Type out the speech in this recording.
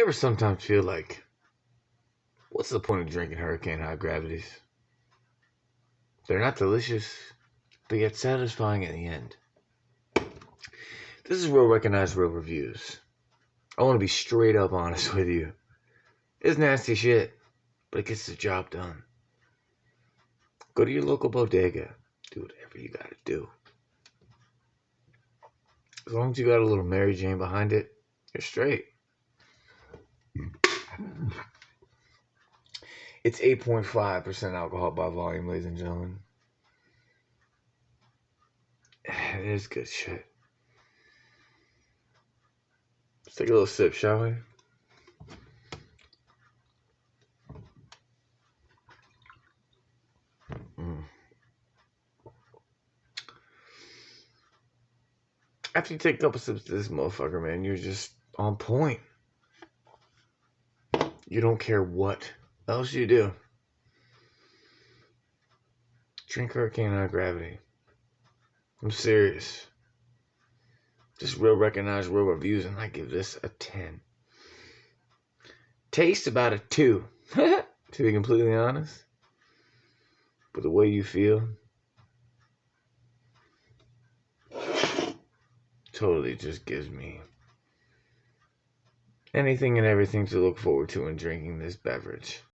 You ever sometimes feel like, what's the point of drinking Hurricane High Gravities? They're not delicious, but yet satisfying in the end. This is Real Recognize Real Reviews. I want to be straight up honest with you. It's nasty shit, but it gets the job done. Go to your local bodega. Do whatever you gotta do. As long as you got a little Mary Jane behind it, you're straight. It's 8.5% alcohol by volume, ladies and gentlemen. It is good shit. Let's take a little sip, shall we? After you take a couple sips of this motherfucker, man, you're just on point. You don't care what else you do. Drink Hurricane High Gravity. I'm serious. Just Real Recognize Real Reviews, and I give this a 10. Taste about a 2, to be completely honest. But the way you feel, totally just gives me anything and everything to look forward to in drinking this beverage.